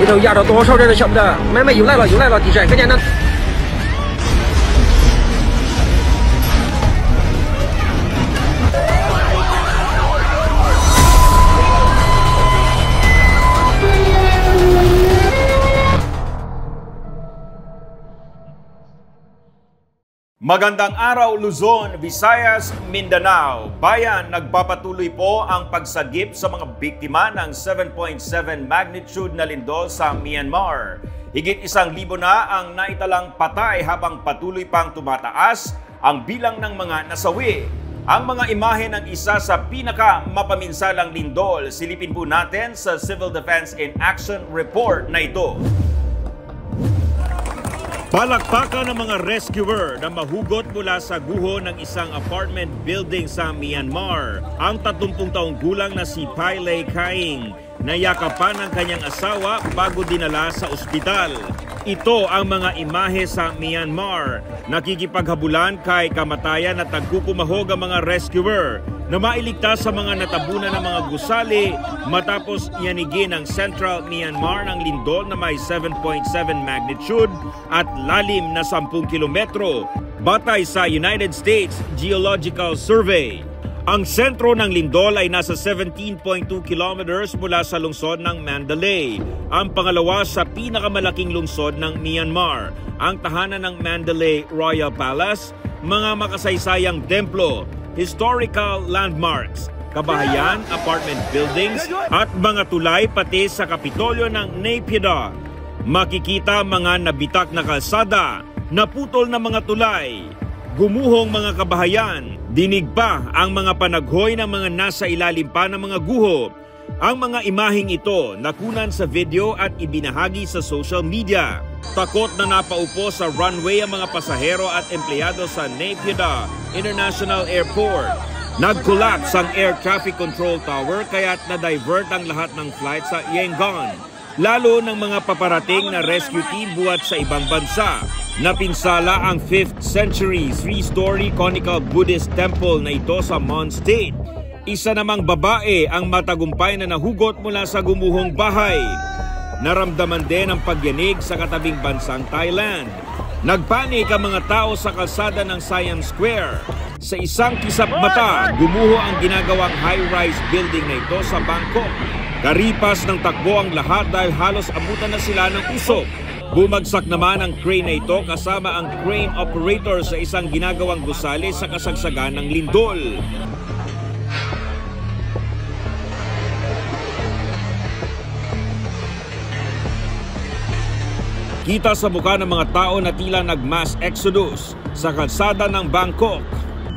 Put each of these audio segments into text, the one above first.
里头压着多少人都晓不得。妹妹又来了，地震，跟见呢。Magandang araw Luzon, Visayas, Mindanao. Bayan, nagpapatuloy po ang pagsagip sa mga biktima ng 7.7 magnitude na lindol sa Myanmar. Higit 1,000 na ang naitalang patay habang patuloy pang tumataas ang bilang ng mga nasawi. Ang mga imahe ng isa sa pinaka-mapaminsalang lindol, silipin po natin sa Civil Defense in Action report na ito. Palakpakan ng mga rescuer na mahugot mula sa guho ng isang apartment building sa Myanmar. Ang 30 taong gulang na si Pai Lay Kaing nayakapan ng kanyang asawa bago dinala sa ospital. Ito ang mga imahe sa Myanmar. Nakikipaghabulan kay kamatayan at nagkukumahog ang mga rescuer na mailigtas sa mga natabunan ng mga gusali matapos yanigin ng Central Myanmar ng lindol na may 7.7 magnitude at lalim na 10 kilometro batay sa United States Geological Survey. Ang sentro ng lindol ay nasa 17.2 kilometers mula sa lungsod ng Mandalay, ang pangalawa sa pinakamalaking lungsod ng Myanmar. Ang tahanan ng Mandalay Royal Palace, mga makasaysayang templo, historical landmarks, kabahayan, apartment buildings at mga tulay pati sa Kapitolyo ng Naypyidaw. Makikita mga nabitak na kalsada, naputol na mga tulay, gumuhong mga kabahayan, dinig pa ang mga panaghoy ng mga nasa ilalim pa ng mga guho. Ang mga imaheng ito nakunan sa video at ibinahagi sa social media. Takot na napaupo sa runway ang mga pasahero at empleyado sa Naypyidaw International Airport. Nag-collapse ang air traffic control tower kaya't na-divert ang lahat ng flight sa Yangon. Lalo ng mga paparating na rescue team buhat sa ibang bansa. Napinsala ang 5th century 3-story conical Buddhist temple na ito sa Mon State. Isa namang babae ang matagumpay na nahugot mula sa gumuhong bahay. Naramdaman din ang pagyanig sa katabing bansang Thailand. Nagpanik ang mga tao sa kalsada ng Siam Square. Sa isang kisap mata, gumuho ang ginagawang high-rise building na ito sa Bangkok. Karipas ng takbo ang lahat dahil halos abutan na sila ng usok. Bumagsak naman ang crane na ito kasama ang crane operator sa isang ginagawang gusali sa kasagsagan ng lindol. Kita sa mukha ng mga tao na tila nag-mass exodus sa kalsada ng Bangkok.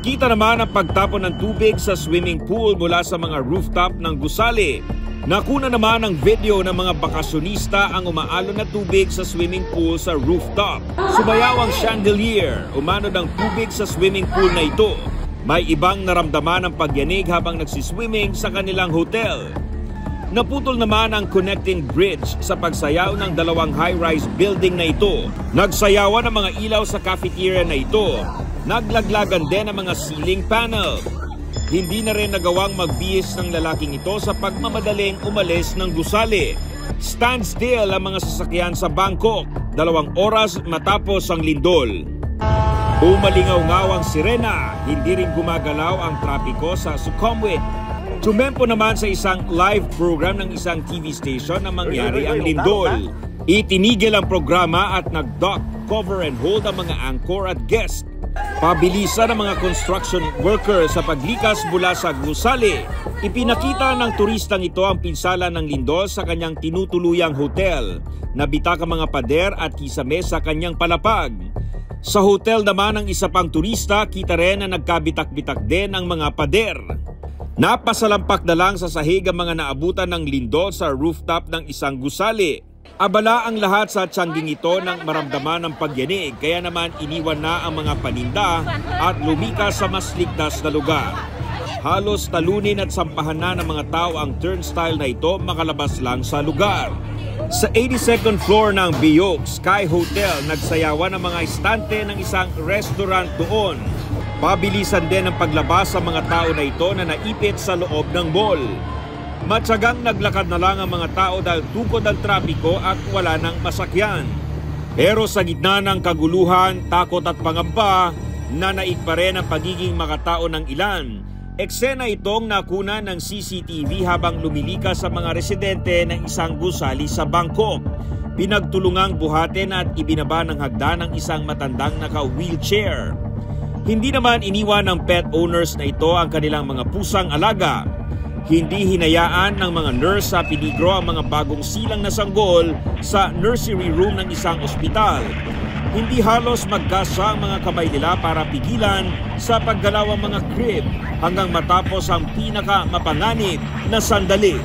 Kita naman ang pagtapon ng tubig sa swimming pool mula sa mga rooftop ng gusali. Nakuna naman ang video ng mga bakasyonista ang umaalon na tubig sa swimming pool sa rooftop. Sumayaw ang chandelier, umano ng tubig sa swimming pool na ito. May ibang naramdaman ang pagyanig habang nagsiswimming sa kanilang hotel. Naputol naman ang connecting bridge sa pagsayaw ng dalawang high-rise building na ito. Nagsayawan ang mga ilaw sa cafeteria na ito. Naglaglagan din ang mga ceiling panel. Hindi na rin nagawang magbihis ng lalaking ito sa pagmamadaling umalis ng gusali. Standstill ang mga sasakyan sa Bangkok, 2 oras matapos ang lindol. Umalingaw-ngaw ang sirena, hindi rin gumagalaw ang trapiko sa Sukhumvit. Tumempo naman sa isang live program ng isang TV station na mangyari ang lindol. Itinigil ang programa at nag-dock, cover and hold ang mga anchor at guest. Pabilisan ng mga construction workers sa paglikas mula sa gusali. Ipinakita ng turistang ito ang pinsala ng lindol sa kanyang tinutuluyang hotel. Nabitak ang mga pader at kisame sa kanyang palapag. Sa hotel naman ng isa pang turista, kita rin na nagkabitak-bitak din ang mga pader. Napasalampak na lang sa sahig ang mga naabutan ng lindol sa rooftop ng isang gusali. Abala ang lahat sa tiyangging ito nang maramdaman ng pagyanig, kaya naman iniwan na ang mga paninda at lumikas sa mas ligtas na lugar. Halos talunin at sampahan na ng mga tao ang turnstile na ito makalabas lang sa lugar. Sa 82nd floor ng Biok Sky Hotel, nagsayawan ang mga estante ng isang restaurant doon. Pabilisan din ang paglabas sa mga tao na ito na naipit sa loob ng mall. Matsagang naglakad na lang ang mga tao dahil tukod ang trapiko at wala nang masakyan. Pero sa gitna ng kaguluhan, takot at pangamba, nanaig pa rin ang pagiging makatao ng ilan. Eksena itong nakuna ng CCTV habang lumilikas sa mga residente ng isang gusali sa Bangkok. Pinagtulungang buhatin at ibinaba ng hagdan ng isang matandang naka-wheelchair. Hindi naman iniwan ng pet owners na ito ang kanilang mga pusang alaga. Hindi hinayaan ng mga nurse sa peligro ang mga bagong silang na sanggol sa nursery room ng isang ospital. Hindi halos magkasa ang mga kamay nila para pigilan sa paggalaw ang mga crib hanggang matapos ang pinaka mapanganib na sandali.